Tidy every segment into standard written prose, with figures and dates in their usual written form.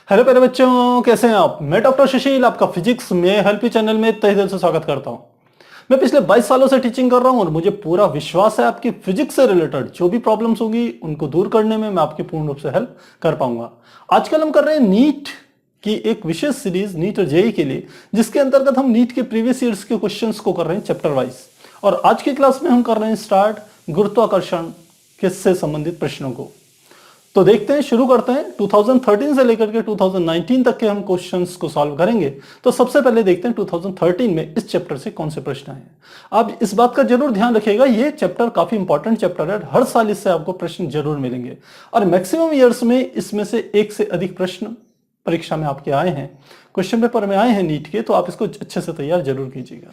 Hello प्यारे बच्चों, कैसे हैं आप। मैं डॉक्टर सुशील आपका फिजिक्स में हेल्प यू चैनल में तहे दिल से स्वागत करता हूं। मैं पिछले 22 सालों से टीचिंग कर रहा हूं और मुझे पूरा विश्वास है आपकी फिजिक्स से रिलेटेड जो भी प्रॉब्लम्स होंगी उनको दूर करने में मैं आपकी पूर्ण रूप से हेल्प कर पाऊंगा। आजकल हम कर रहे हैं नीट की एक विशेष सीरीज नीट और जेई के लिए, जिसके अंतर्गत हम नीट के प्रीवियस ईयर्स के क्वेश्चंस को कर रहे हैं चैप्टर वाइज। और आज की क्लास में हम कर रहे हैं स्टार्ट गुरुत्वाकर्षण से संबंधित प्रश्नों को। तो देखते हैं, शुरू करते हैं। 2013 से लेकर के 2019 तक के हम क्वेश्चंस को सॉल्व करेंगे। तो सबसे पहले देखते हैं 2013 में इस चैप्टर से कौन से प्रश्न आए। आप इस बात का जरूर ध्यान रखिएगा, ये चैप्टर काफी इंपॉर्टेंट चैप्टर है। हर साल इससे आपको प्रश्न जरूर मिलेंगे और मैक्सिमम ईयर्स में इसमें से एक से अधिक प्रश्न परीक्षा में आपके आए हैं, क्वेश्चन पेपर में आए हैं नीट के। तो आप इसको अच्छे से तैयार जरूर कीजिएगा।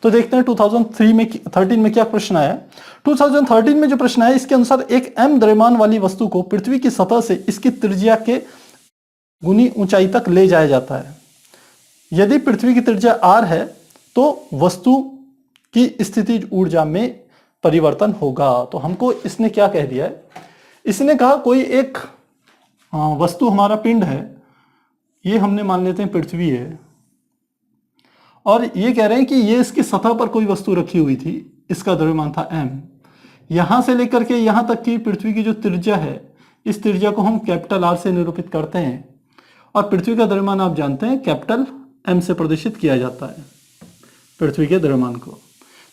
तो देखते हैं 2013 में क्या प्रश्न आया। 2013 में जो प्रश्न आया, इसके अनुसार एक m द्रव्यमान वाली वस्तु को पृथ्वी की सतह से इसकी त्रिज्या के गुनी ऊंचाई तक ले जाया जाता है। यदि पृथ्वी की त्रिज्या r है तो वस्तु की स्थितिज ऊर्जा में परिवर्तन होगा। तो हमको इसने क्या कह दिया है, इसने कहा कोई एक वस्तु हमारा पिंड है, ये हमने मान लेते हैं पृथ्वी है, और ये कह रहे हैं कि ये इसकी सतह पर कोई वस्तु रखी हुई थी, इसका द्रव्यमान था m। यहां से लेकर के यहां तक की पृथ्वी की जो त्रिज्या है, इस त्रिज्या को हम कैपिटल R से निरूपित करते हैं। और पृथ्वी का द्रव्यमान आप जानते हैं कैपिटल M से प्रदर्शित किया जाता है पृथ्वी के द्रव्यमान को।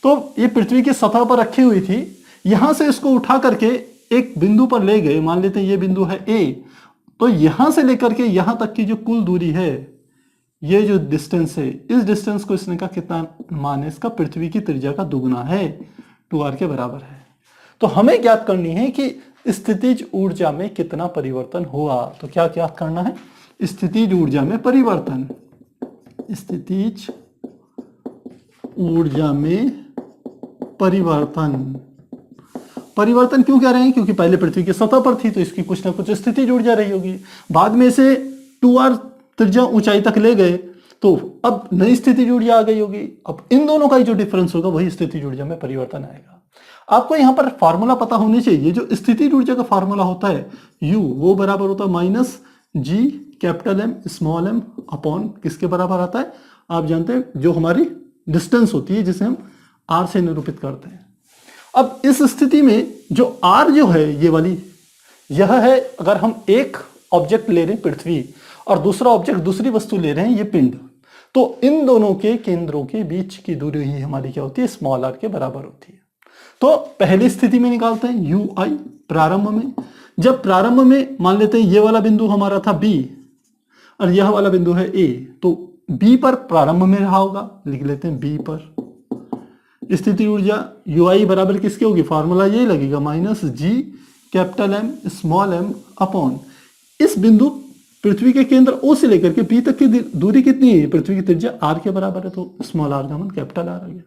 तो ये पृथ्वी की सतह पर रखी हुई थी, यहां से इसको उठा करके एक बिंदु पर ले गए, मान लेते हैं ये बिंदु है A। तो यहां से लेकर के यहां तक की जो कुल दूरी है, ये जो डिस्टेंस है, इस डिस्टेंस को इसने कहा कितना मान है इसका, पृथ्वी की त्रिज्या का दुगुना है, 2r के बराबर है। तो हमें ज्ञात करनी है कि स्थितिज ऊर्जा में कितना परिवर्तन हुआ। तो क्या ज्ञात करना है, स्थितिज ऊर्जा में परिवर्तन। स्थितिज ऊर्जा में परिवर्तन क्यों कह रहे हैं, क्योंकि पहले पृथ्वी की सतह पर थी तो इसकी कुछ ना कुछ स्थितिज ऊर्जा रही होगी। बाद में इसे 2r त्रिज्या ऊंचाई तक ले गए तो अब नई स्थितिज ऊर्जा आ गई होगी। अब इन दोनों का ही जो डिफरेंस होगा वही स्थितिज ऊर्जा में परिवर्तन आएगा। आपको यहां पर फार्मूला पता होनी चाहिए। जो स्थितिज ऊर्जा का फार्मूला होता है U, वो बराबर होता है minus G capital M small m upon किसके बराबर आता है, आप जानते हैं जो हमारी डिस्टेंस होती है जिसे हम R से निरूपित करते हैं। अब इस स्थिति में जो R जो है ये वाली, यह है अगर हम एक ऑब्जेक्ट ले रहे हैं पृथ्वी और दूसरा ऑब्जेक्ट दूसरी वस्तु ले रहे हैं ये पिंड, तो इन दोनों के केंद्रों के बीच की दूरी ही हमारी क्या होती है, स्मॉल r के बराबर होती है। तो पहली स्थिति में निकालते हैं ui प्रारंभ में। जब प्रारंभ में मान लेते हैं ये वाला बिंदु हमारा था b और यह वाला बिंदु है a, तो b पर प्रारंभ में रहा होगा, लिख लेते हैं b पर। स्थिति ऊर्जा ui बराबर किसके होगी, फार्मूला यही लगेगा minus G capital M small m upon इस बिंदु पृथ्वी के केंद्र O से लेकर के P तक की दूरी कितनी है, पृथ्वी की त्रिज्या r के बराबर है, तो स्मॉल r का मान कैपिटल R आ गया।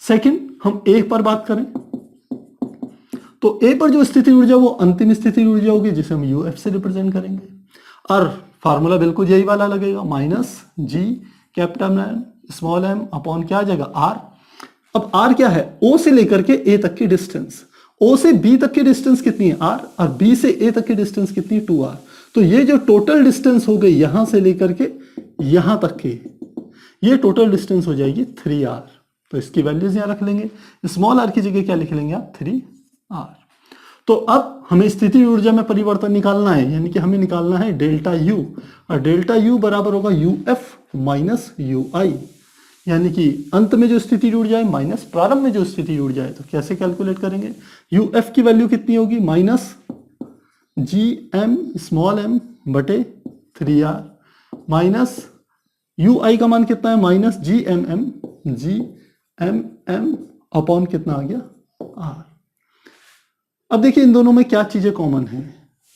सेकंड, हम A पर बात करें तो A पर जो स्थिति ऊर्जा वो अंतिम स्थिति ऊर्जा होगी जिसे हम UF से रिप्रेजेंट करेंगे और फार्मूला बिल्कुल यही वाला लगेगा minus G capital M small m upon क्या आ जाएगा R। अब R क्या है, O से लेकर के A तक की डिस्टेंस, O से B तक की डिस्टेंस कितनी है R और B से A तक की डिस्टेंस कितनी है 2r। तो ये जो टोटल डिस्टेंस हो गई यहां से लेकर के यहां तक की, ये टोटल डिस्टेंस हो जाएगी 3r। तो इसकी वैल्यूज यहां रख लेंगे, स्मॉल r की जगह क्या लिख लेंगे आप, 3r। तो अब हमें स्थिति ऊर्जा में परिवर्तन निकालना है, यानी कि हमें निकालना है डेल्टा U, और डेल्टा U बराबर होगा UF माइनस UI, यानी कि अंत में जो स्थिति ऊर्जा है माइनस प्रारंभ में जो स्थिति ऊर्जा है। तो कैसे कैलकुलेट करेंगे, UF की वैल्यू कितनी होगी, minus G M small m बटे 3r माइनस UI का मान कितना है, minus G M M upon कितना आ गया r। अब देखिए इन दोनों में क्या चीजें कॉमन है,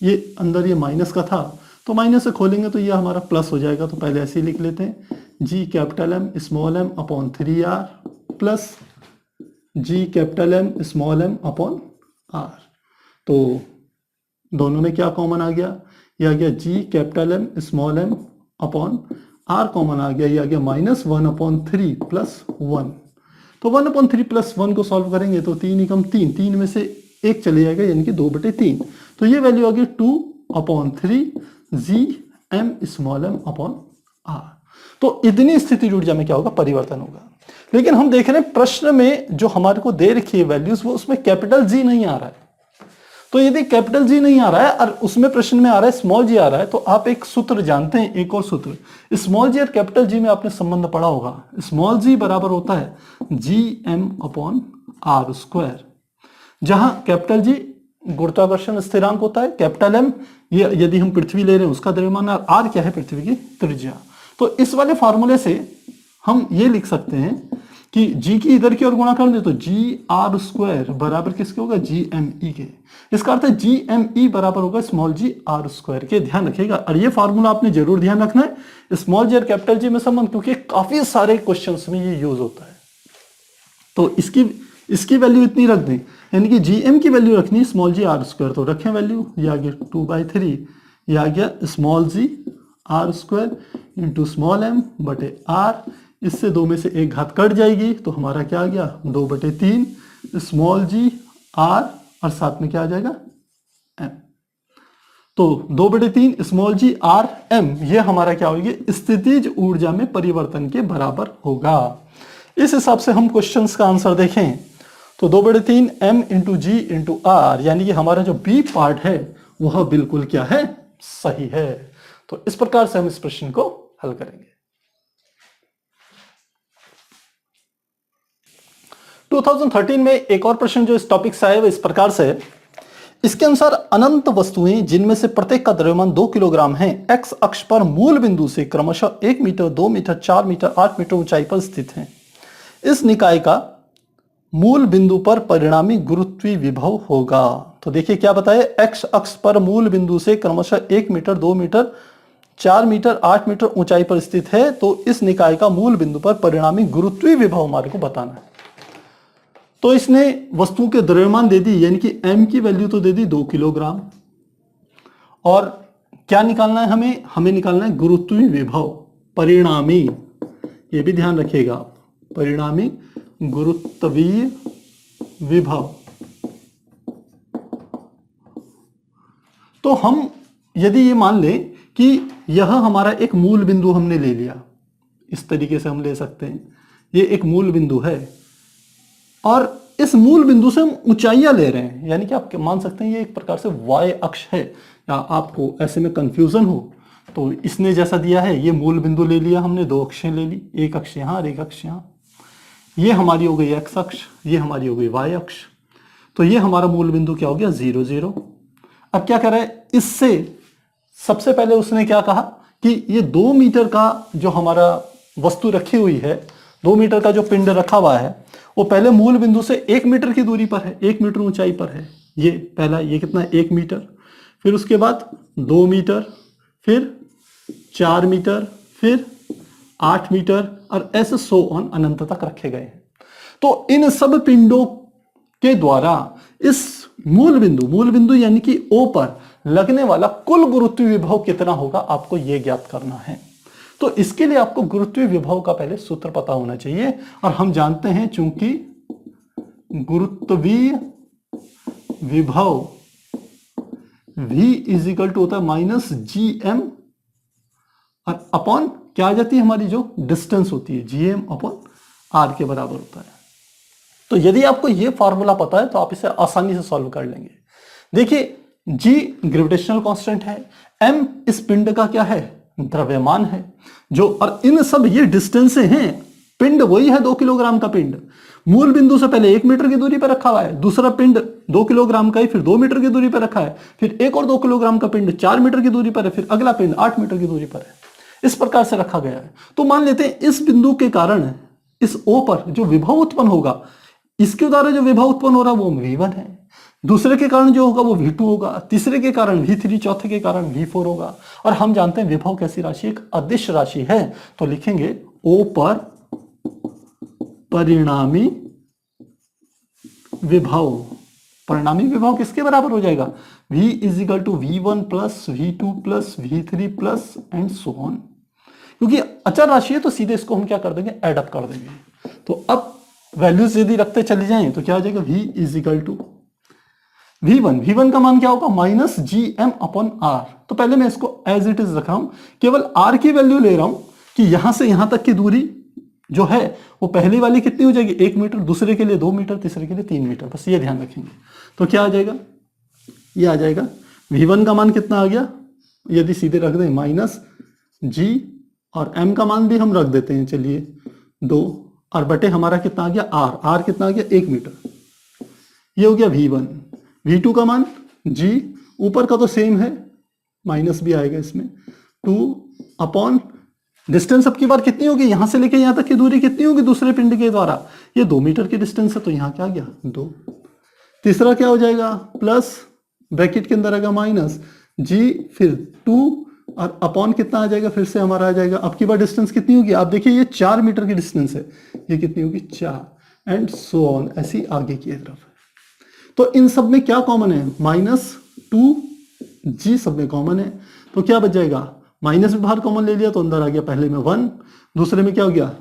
ये अंदर ये माइनस का था तो माइनस से खोलेंगे तो ये हमारा प्लस हो जाएगा। तो पहले ऐसे ही लिख लेते हैं, G capital M small m upon 3r plus G capital M small m upon r। तो दोनों में क्या कॉमन आ गया, ये आ गया G capital M small m upon r common आ गया, ये आ गया माइनस 1/3 प्लस 1। तो 1/3 प्लस 1 को सॉल्व करेंगे तो 3 एकम 3, 3 में से 1 चले जाएगा यानी कि 2/3। तो ये वैल्यू आ गई 2/3 जी m small m upon r। तो इतनी स्थितिज ऊर्जा में क्या होगा, परिवर्तन होगा। लेकिन हम देख रहे हैं प्रश्न में जो हमारे को दे रखी है वैल्यूज, वो उसमें कैपिटल जी नहीं आ रहा है। तो यदि कैपिटल जी नहीं आ रहा है और उसमें प्रश्न में आ रहा है स्मॉल जी आ रहा है, तो आप एक सूत्र जानते हैं, एक और सूत्र, स्मॉल जी और कैपिटल जी में आपने संबंध पढ़ा होगा। स्मॉल जी बराबर होता है G M upon R square, जहां कैपिटल जी गुरुत्वाकर्षण स्थिरांक होता है, कैपिटल एम ये यदि हम पृथ्वी ले रहे हैं उसका द्रव्यमान, और आर क्या है, पृथ्वी की त्रिज्या। तो इस वाले फॉर्मूले से हम ये लिख सकते हैं कि g की इधर की ओर गुणा कर दे तो जी आर स्क्वायर बराबर किसके होगा, जी एम ई के। इसका अर्थ है जी एम ई बराबर होगा स्मॉल जी आर स्क्वायर के। ध्यान रखिएगा, और ये फॉर्मूला आपने जरूर ध्यान रखना है, स्मॉल जी और कैपिटल जी में संबंध, क्योंकि काफी सारे क्वेश्चंस में ये यूज होता है। तो इसकी वैल्यू इतनी रख दें, यानी कि जी एम की वैल्यू रखनी है स्मॉल जी आर स्क्वायर, तो रखें वैल्यू, ये आ गया 2/3, ये आ गया small G R square into small M बटे आर। इससे 2 में से 1 घात कट जाएगी, तो हमारा क्या आ गया 2/3 स्मॉल जी आर, और साथ में क्या आ जाएगा एम। तो 2/3 स्मॉल जी आर एम, ये हमारा क्या होगी, स्थितिज ऊर्जा में परिवर्तन के बराबर होगा। इस हिसाब से हम क्वेश्चंस का आंसर देखें तो 2/3 M into G into R, यानी कि हमारा जो बी पार्ट है वह बिल्कुल क्या है, सही है। तो इस प्रकार से हम इस प्रश्न को हल करेंगे। 2013 में एक और प्रश्न जो इस टॉपिक से आया वो इस प्रकार से है। इसके अनुसार अनंत वस्तुएं जिनमें से प्रत्येक का द्रव्यमान 2 किलोग्राम है, एक्स अक्ष पर मूल बिंदु से क्रमशः 1 मीटर, 2 मीटर, 4 मीटर, 8 मीटर ऊंचाई पर स्थित हैं। इस निकाय का मूल बिंदु पर परिणामी गुरुत्वीय विभव होगा। तो देखिए क्या बताया, एक्स अक्ष पर मूल बिंदु से क्रमशः 1 मीटर, 2 मीटर, 4 मीटर, 8 मीटर ऊंचाई पर स्थित है। तो इस निकाय का मूल बिंदु पर परिणामी गुरुत्वीय विभव हमारे को बताना है। तो इसने वस्तु के द्रव्यमान दे दी, यानी कि m की वैल्यू तो दे दी 2 किलोग्राम, और क्या निकालना है हमें निकालना है गुरुत्वीय विभव, परिणामी, ये भी ध्यान रखिएगा, परिणामी गुरुत्वीय विभव। तो हम यदि ये मान लें कि यह हमारा एक मूल बिंदु हमने ले लिया, इस तरीके से हम ले सकते हैं, ये एक मूल बिंदु है, और इस मूल बिंदु से हम ऊंचाइयां ले रहे हैं, यानी कि आप मान सकते हैं ये एक प्रकार से y अक्ष है, या आपको ऐसे में कंफ्यूजन हो तो इसने जैसा दिया है, ये मूल बिंदु ले लिया हमने, 2 अक्षें ले ली, एक अक्ष यहाँ और एक अक्ष यहाँ, ये हमारी हो गई x अक्ष, ये हमारी हो गई y अक्ष। तो ये हमारा मूल बिंदु क्या हो गया, 0 0। अब क्या कर रहा है, इससे सबसे पहले उसने क्या कहा कि ये 2 मीटर का जो हमारा वस्तु रखी हुई है, 2 मीटर का जो पिंड रखा हुआ है, वो पहले मूल बिंदु से 1 मीटर की दूरी पर है, 1 मीटर ऊंचाई पर है। ये पहला, ये कितना है, 1 मीटर, फिर उसके बाद 2 मीटर, फिर 4 मीटर, फिर 8 मीटर, और ऐसे सो ऑन अनंत तक रखे गए हैं। तो इन सब पिंडों के द्वारा इस मूल बिंदु यानी कि O पर लगने वाला कुल गुरुत्वीय विभव कितना होगा, आपको यह ज्ञात करना है। तो इसके लिए आपको गुरुत्वीय विभव का पहले सूत्र पता होना चाहिए, और हम जानते हैं चूंकि गुरुत्वीय विभव V इज इक्वल टू होता है माइनस GM, और अपॉन क्या आ जाती है हमारी जो डिस्टेंस होती है, GM अपॉन R के बराबर होता है। तो यदि आपको यह फॉर्मूला पता है तो आप इसे आसानी से सॉल्व कर लेंगे। देखिए G ग्रेविटेशनल कांस्टेंट है, M इस पिंड का क्या है, द्रव्यमान है, जो, और इन सब ये डिस्टेंस हैं, पिंड वही है 2 किलोग्राम का पिंड, मूल बिंदु से पहले 1 मीटर की दूरी पर रखा हुआ है, दूसरा पिंड 2 किलोग्राम का ही फिर 2 मीटर की दूरी पर रखा है, फिर एक और 2 किलोग्राम का पिंड 4 मीटर की दूरी पर है, फिर अगला पिंड 8 मीटर की दूरी पर है, इस प्रकार से रखा गया है। तो मान लेते हैं इस बिंदु के कारण इस O पर जो विभव उत्पन्न होगा, इसके द्वारा जो विभव उत्पन्न हो रहा है वो V1 है, दूसरे के कारण जो होगा वो V2 होगा, तीसरे के कारण V3, चौथे के कारण V4 होगा। और हम जानते हैं विभव कैसी राशि, एक अदिश राशि है, तो लिखेंगे O पर परिणामी विभव। परिणामी विभव किसके बराबर हो जाएगा, V is equal to V1 plus V2 plus V3 plus and so on. क्योंकि अचर राशि है तो सीधे इसको हम क्या कर देंगे, एड अप कर देंगे। तो अब वैल्यूज यदि रखते चले जाएं तो क्या आ जाएगा, V is equal to V1 का मान क्या होगा, माइनस GM अपॉन R। तो पहले मैं इसको एज इट इज रख रहा हूं, केवल R की वैल्यू ले रहा हूं कि यहां से यहां तक की दूरी जो है वो पहली वाली कितनी हो जाएगी 1 मीटर, दूसरे के लिए 2 मीटर, तीसरे के लिए 3 मीटर, बस ये ध्यान रखेंगे। तो क्या आ जाएगा, ये आ जाएगा V1 का मान कितना आ गया, यदि सीधे रख दें माइनस G और M का मान भी हम रख देते हैं, चलिए 2 और बटे हमारा कितना आ गया R कितना आ गया 1 मीटर। ये हो गया V1। V2 का मान G, ऊपर का तो सेम है, माइनस भी आएगा इसमें, 2 अपॉन डिस्टेंस अब की बार कितनी होगी, यहां से लेके यहां तक की दूरी कितनी होगी दूसरे पिंड के द्वारा, ये 2 मीटर की डिस्टेंस है, तो यहां क्या आ गया 2। तीसरा क्या हो जाएगा, प्लस ब्रैकेट के अंदर आएगा माइनस G, फिर 2 और अपॉन कितना आ जाएगा, फिर से हमारा आ जाएगा, अब की बार डिस्टेंस कितनी होगी, आप देखिए ये 4 मीटर की डिस्टेंस है, ये कितनी होगी 4, एंड सो ऑन, ऐसी आगे की तरफ। तो इन सब में क्या कॉमन है, -2G सब में कॉमन है, तो क्या बच जाएगा, माइनस भी बाहर कॉमन ले लिया तो अंदर आ गया, पहले में 1, दूसरे में क्या हो गया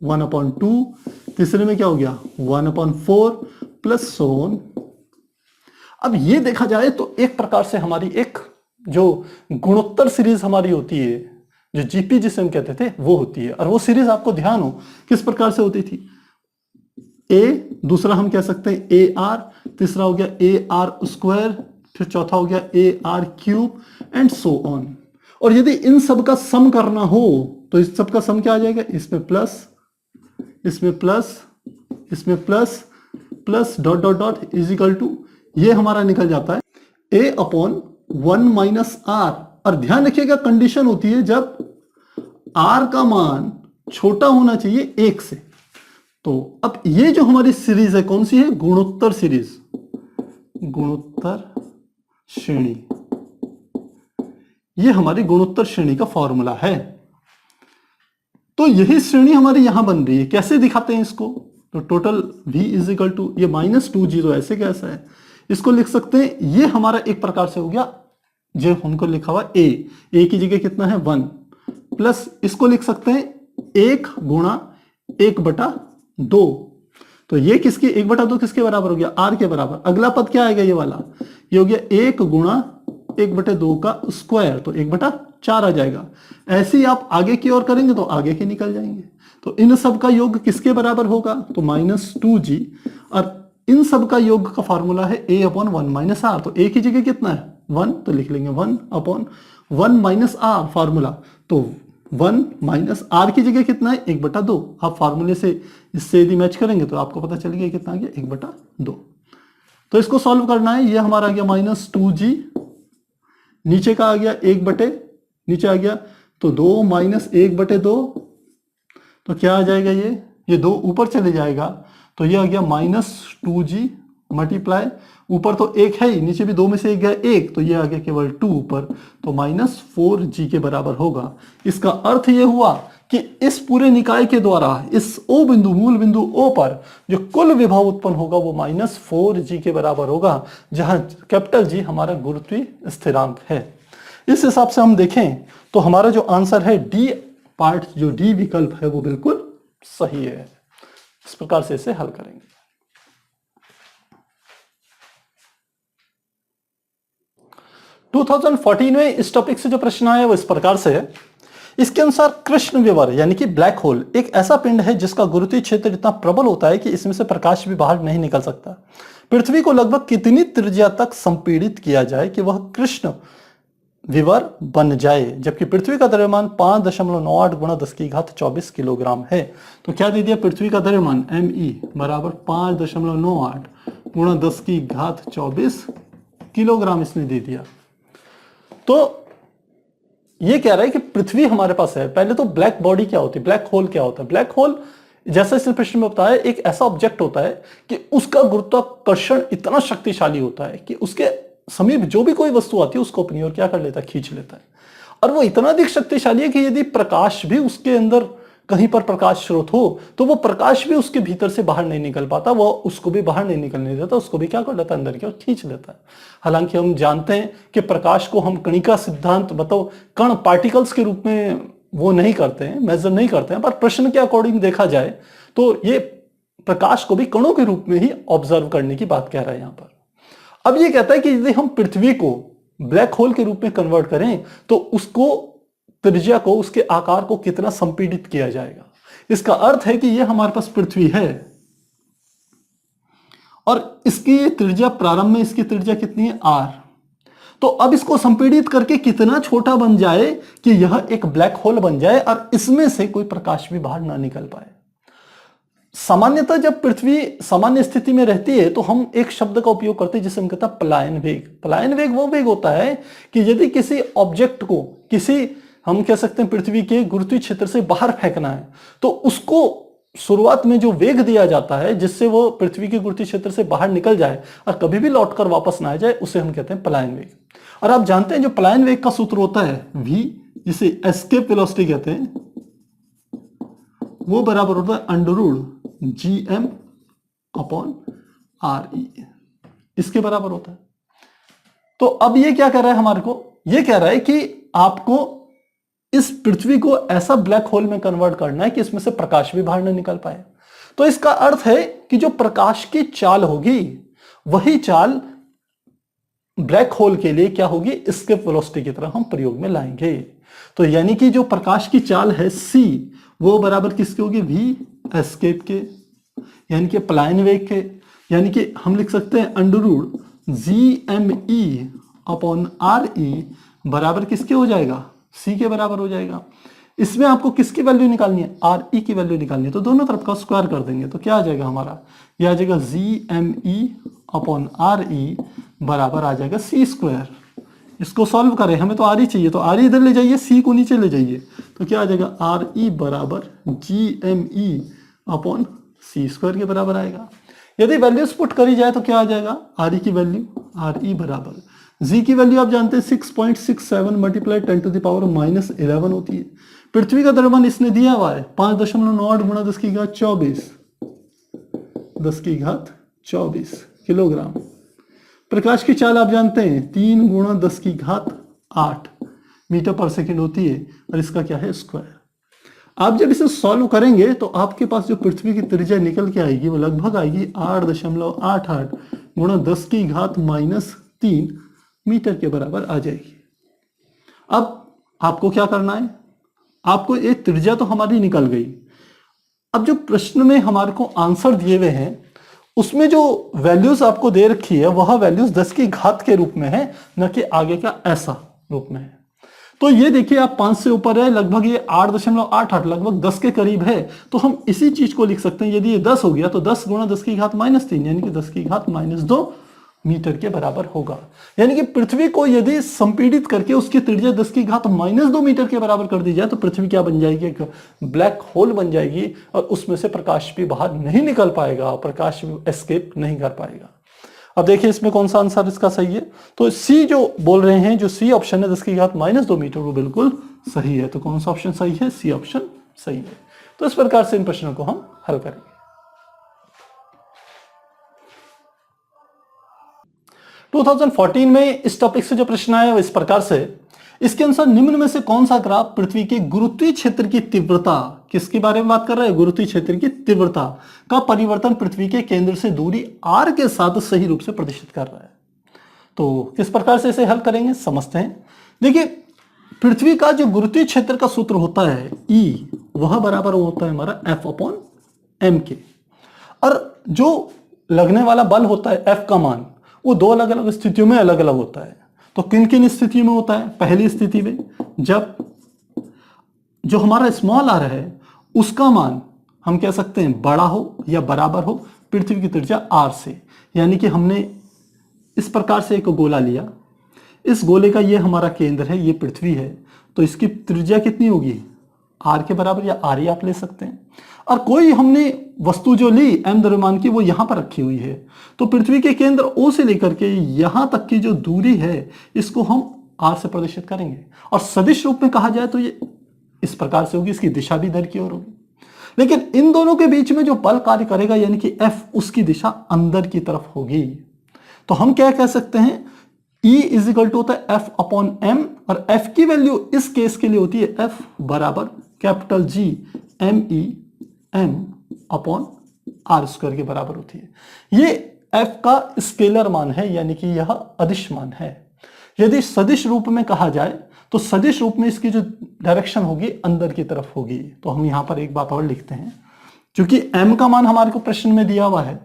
1/2, तीसरे में क्या हो गया 1/4 प्लस सो ऑन। अब ये देखा जाए तो एक प्रकार से हमारी एक जो गुणोत्तर सीरीज हमारी होती है, जो जीपी जिसे हम कहते थे वो होती है, और वो सीरीज आपको ध्यान हो किस प्रकार से होती थी, A, दूसरा हम कह सकते हैं AR, तीसरा हो गया AR², फिर चौथा हो गया AR³ एंड सो ऑन। और यदि इन सब का सम करना हो तो इस सब का सम क्या आ जाएगा, इसमें प्लस, इसमें प्लस, इसमें plus, plus dot dot dot is equal to, ये हमारा निकल जाता है A/1 - R। और ध्यान रखिएगा कंडीशन होती है जब R का मान छोटा होना चाहिए 1 से। तो अब ये जो हमारी सीरीज है कौन सी है, गुणोत्तर सीरीज, गुणोत्तर श्रेणी, ये हमारी गुणोत्तर श्रेणी का फॉर्मूला है। तो यही श्रेणी हमारी यहां बन रही है, कैसे दिखाते हैं इसको, तो total V is equal to, ये -2G तो ऐसे कैसा है, इसको लिख सकते हैं, ये हमारा एक प्रकार से हो गया जो हमको लिखा हुआ A की जगह कितना है 1, प्लस इसको लिख सकते हैं 1 गुणा 1/2। तो ये किसकी 1/2 किसके बराबर हो गया, R के बराबर। अगला पद क्या आएगा, ये वाला, ये हो गया 1 गुणा 1/2 का स्क्वायर, तो 1/4 आ जाएगा। ऐसे ही आप आगे की ओर करेंगे तो आगे के निकल जाएंगे। तो इन सब का योग किसके बराबर होगा, तो -2G, और इन सब का योग का फार्मूला है A/1 - R। तो A की जगह कितना है 1, तो लिख लेंगे 1/1 - R फार्मूला, तो 1 - R की जगह कितना है 1/2। आप फार्मूले से इससे यदि मैच करेंगे तो आपको पता चल गया कितना आ गया 1/2। तो इसको सॉल्व करना है, ये हमारा आ गया -2G, नीचे का आ गया 1 नीचे आ गया तो 2 - 1/2, तो क्या आ जाएगा, ये 2 ऊपर चले जाएगा, तो ये आ गया -2G मल्टीप्लाई, ऊपर तो 1 है ही, नीचे भी 2 में से 1 गया 1, तो ये आ गया केवल 2 ऊपर, तो -4G के बराबर होगा। इसका अर्थ ये हुआ कि इस पूरे निकाय के द्वारा इस O बिंदु, मूल बिंदु O पर जो कुल विभव उत्पन्न होगा वो -4G के बराबर होगा, जहां कैपिटल G हमारा गुरुत्वीय स्थिरांक है। इस हिसाब से हम देखें तो हमारा जो आंसर है D पार्ट, जो D विकल्प है वो बिल्कुल सही है। इस प्रकार से इसे हल करेंगे। टू 2014 में इस टॉपिक से जो प्रश्न आया वो इस प्रकार से है, इसके अनुसार कृष्ण विवर यानी कि ब्लैक होल एक ऐसा पिंड है जिसका गुरुत्वीय क्षेत्र इतना प्रबल होता है कि इसमें से प्रकाश भी बाहर नहीं निकल सकता। पृथ्वी को लगभग कितनी त्रिज्या तक संपीड़ित किया जाए कि वह कृष्ण विवर बन जाए, जबकि पृथ्वी का द्रव्यमान 5.98 गुणा 10⁻24 किलोग्राम है। तो क्या दे दिया, पृथ्वी का द्रव्यमान ME बराबर 5.98 गुणा 10⁻24 किलोग्राम इसने दे दिया। तो ये कह रहा है कि पृथ्वी हमारे पास है। पहले तो ब्लैक बॉडी क्या होती है, ब्लैक होल क्या होता है। ब्लैक होल जैसा इस प्रश्न में बताया एक ऐसा ऑब्जेक्ट होता है कि उसका गुरुत्वाकर्षण इतना शक्तिशाली होता है कि उसके समीप जो भी कोई वस्तु आती है उसको अपनी ओर क्या कर लेता है, खींच लेता है। और वो इतना अधिक शक्तिशाली है कि यदि प्रकाश भी उसके अंदर कहीं पर प्रकाश स्रोत हो तो वो प्रकाश भी उसके भीतर से बाहर नहीं निकल पाता, वो उसको भी बाहर नहीं निकलने देता, उसको भी क्या कर लेता है, अंदर की ओर खींच लेता है। हालांकि हम जानते हैं कि प्रकाश को हम कणिका सिद्धांत बताओ कण पार्टिकल्स के रूप में वो नहीं करते हैं, मेजर नहीं करते हैं, पर प्रश्न के अकॉर्डिंग देखा जाए तो ये प्रकाश को भी कणों के रूप में ही ऑब्जर्व करने की बात कह रहा है यहाँ पर। अब ये कहता है कि यदि हम पृथ्वी को ब्लैक होल के रूप में कन्वर्ट करें तो उसको त्रिज्या को, उसके आकार को कितना संपीड़ित किया जाएगा। इसका अर्थ है कि ये हमारे पास पृथ्वी है और इसकी त्रिज्या, प्रारंभ में इसकी त्रिज्या कितनी है, r। तो अब इसको संपीड़ित करके कितना छोटा बन जाए कि यह एक ब्लैक होल बन जाए और इसमें से कोई प्रकाश भी बाहर ना निकल पाए। सामान्यतः जब पृथ्वी सामान्य स्थिति में रहती है तो हम एक शब्द का उपयोग करते हैं जिसे हम कहते हैं पलायन वेग। पलायन वेग वो वेग होता है कि यदि किसी ऑब्जेक्ट को, किसी, हम कह सकते हैं पृथ्वी के गुरुत्वीय क्षेत्र से बाहर फेंकना है तो उसको शुरुआत में जो वेग दिया जाता है जिससे वो पृथ्वी के गुरुत्वीय क्षेत्र से बाहर निकल जाए और कभी भी लौटकर वापस ना आ जाए, उसे हम कहते हैं पलायन वेग। और आप जानते हैं जो पलायन वेग का सूत्र होता है v, जिसे एस्केप वेलोसिटी कहते हैं, वो बराबर होता है √gm अपॉन re, इसके बराबर होता है। तो अब ये क्या कह रहा है हमारे को, ये कह रहा है कि आपको इस पृथ्वी को ऐसा ब्लैक होल में कन्वर्ट करना है कि इसमें से प्रकाश भी बाहर न निकल पाए। तो इसका अर्थ है कि जो प्रकाश की चाल होगी वही चाल ब्लैक होल के लिए क्या होगी, एस्केप वेलोसिटी की तरह हम प्रयोग में लाएंगे। तो यानी कि जो प्रकाश की चाल है c, वो बराबर किसकी होगी, v एस्केप के, यानी कि पलायन वेग के। यानी कि हम लिख सकते हैं √gme अपॉन re बराबर किसके हो जाएगा, c के बराबर हो जाएगा। इसमें आपको किसकी वैल्यू निकालनी है, re की वैल्यू निकालनी है। तो दोनों तरफ का स्क्वायर कर देंगे तो क्या आ जाएगा हमारा, ये आ जाएगा gme अपॉन re बराबर आ जाएगा c²। इसको सॉल्व करें, हमें तो re चाहिए तो re इधर ले जाइए, c को नीचे ले जाइए, तो क्या आ जाएगा re बराबर gme अपॉन c² के बराबर आएगा। यदि वैल्यूज पुट करी जाए तो क्या आ जाएगा, re की वैल्यू, re बराबर g की वैल्यू आप जानते हैं 6.67 मल्टीप्लाई 10⁻11 होती है। पृथ्वी का द्रव्यमान इसने दिया हुआ है 5.98 गुणा 10⁻24 किलोग्राम। प्रकाश की चाल आप जानते हैं 3 गुणा 10⁸ मीटर पर सेकेंड होती है और इसका क्या है, स्क्वायर। आप जब इसे सॉल्व करेंगे तो आपके पास जो पृथ्वी की त्रिज्या निकल के आएगी वो लगभग आएगी 8.88 गुणा 10⁻³ मीटर के बराबर आ जाएगी। अब आपको क्या करना है, आपको एक त्रिज्या तो हमारी निकल गई। अब जो प्रश्न में हमारे को आंसर दिए हुए हैं उसमें जो वैल्यूज आपको दे रखी है वह वैल्यूज 10⁻³ के रूप में है, न कि आगे का ऐसा रूप में है। तो ये देखिए आप 5 से ऊपर है, लगभग ये 8.88 लगभग 10 के करीब है। तो हम इसी चीज को लिख सकते हैं, यदि ये 10 हो गया तो 10 गुणा 10⁻³ यानी कि 10⁻² मीटर के बराबर होगा। यानी कि पृथ्वी को यदि संपीड़ित करके उसकी त्रिज्या 10⁻² मीटर के बराबर कर दी जाए तो पृथ्वी क्या बन जाएगी, एक ब्लैक होल बन जाएगी और उसमें से प्रकाश भी बाहर नहीं निकल पाएगा, प्रकाश एस्केप नहीं कर पाएगा। अब देखिए इसमें कौन सा आंसर इसका सही है। तो सी जो बोल रहे हैं, जो सी ऑप्शन है 10⁻² मीटर, वो बिल्कुल सही है। तो कौन सा ऑप्शन सही है, सी ऑप्शन सही है। तो इस प्रकार से इन प्रश्नों को हम हल करेंगे। 2014 में इस टॉपिक से जो प्रश्न आया वो इस प्रकार से, इसके अनुसार निम्न में से कौन सा ग्राफ पृथ्वी के गुरुत्वीय क्षेत्र की तीव्रता, किसके बारे में बात कर रहा है, गुरुत्वीय क्षेत्र की तीव्रता का परिवर्तन पृथ्वी के केंद्र से दूरी r के साथ सही रूप से प्रदर्शित कर रहा है। तो किस प्रकार से इसे हल करेंगे समझते हैं। देखिए पृथ्वी का जो गुरुत्वीय क्षेत्र का सूत्र होता है E, वह बराबर होता है हमारा F/m के, और जो लगने वाला बल होता है F का मान वो दो अलग अलग स्थितियों में अलग अलग होता है। तो किन किन स्थितियों में होता है, पहली स्थिति में जब जो हमारा स्मॉल r है उसका मान हम कह सकते हैं बड़ा हो या बराबर हो पृथ्वी की त्रिज्या r से। यानी कि हमने इस प्रकार से एक गोला लिया, इस गोले का ये हमारा केंद्र है, ये पृथ्वी है, तो इसकी त्रिज्या कितनी होगी, r के बराबर या r ही आप ले सकते हैं। और कोई हमने वस्तु जो ली m द्रव्यमान की वो यहां पर रखी हुई है, तो पृथ्वी के केंद्र O से लेकर के यहां तक की जो दूरी है इसको हम r से प्रदर्शित करेंगे। और सदिश रूप में कहा जाए तो ये इस प्रकार से होगी, इसकी दिशा भी इधर की ओर होगी। लेकिन इन दोनों के बीच में जो बल कार्य करेगा यानी कि F, उसकी दिशा अंदर की तरफ होगी। तो हम क्या कह सकते हैं, E इजिकल टू होता है F/m, और F की वैल्यू इस केस के लिए होती है F बराबर capital G m e m upon r² के बराबर होती है। ये एफ का स्केलर मान है, यानी कि यह अदिश मान है। यदि सदिश रूप में कहा जाए तो सदिश रूप में इसकी जो डायरेक्शन होगी अंदर की तरफ होगी। तो हम यहां पर एक बात और लिखते हैं, क्योंकि m का मान हमारे को प्रश्न में दिया हुआ है,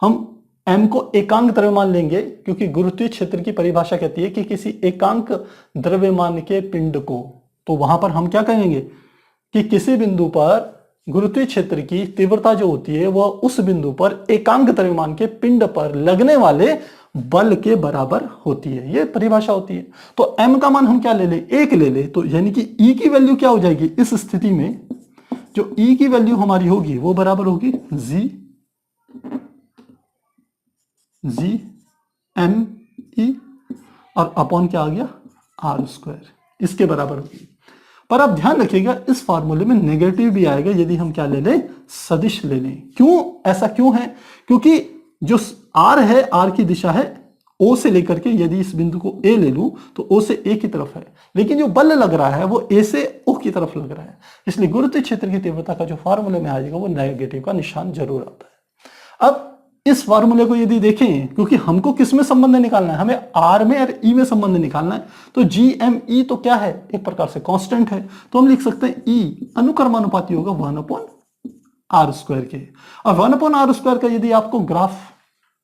हम m को एकांक द्रव्यमान लेंगे, क्योंकि गुरुत्वीय क्षेत्र की परिभाषा कहती है कि किसी एकांक द्रव्यमान के पिंड को, तो वहां पर हम क्या कहेंगे कि किसी बिंदु पर गुरुत्वीय क्षेत्र की तीव्रता जो होती है वह उस बिंदु पर एकांक द्रव्यमान के पिंड पर लगने वाले बल के बराबर होती है। यह परिभाषा होती है। तो m का मान हम क्या ले ले, 1 ले ले, तो यानी कि E की वैल्यू क्या हो जाएगी इस स्थिति में, जो E की वैल्यू हमारी होगी वो बराबर होगी जी एम ई और अपॉन क्या आ गया r², इसके बराबर होगी। पर आप ध्यान रखिएगा इस फार्मूले में नेगेटिव भी आएगा यदि हम क्या ले लें, सदिश ले लें। क्यों, ऐसा क्यों है, क्योंकि जो r है, r की दिशा है O से लेकर के, यदि इस बिंदु को A ले लूं तो O से A की तरफ है, लेकिन जो बल लग रहा है वो A से O की तरफ लग रहा है। इसलिए गुरुत्वीय क्षेत्र की तीव्रता का जो फार्मूले में आ जाएगा वो नेगेटिव का निशान जरूर आता है। अब इस फार्मूले को यदि देखें, क्योंकि हमको किस में संबंध निकालना है, हमें R में और E में संबंध निकालना है, तो GME तो क्या है, एक प्रकार से कांस्टेंट है, तो हम लिख सकते हैं E अनुक्रमानुपाती होगा 1/r² के। और 1/r² का यदि आपको ग्राफ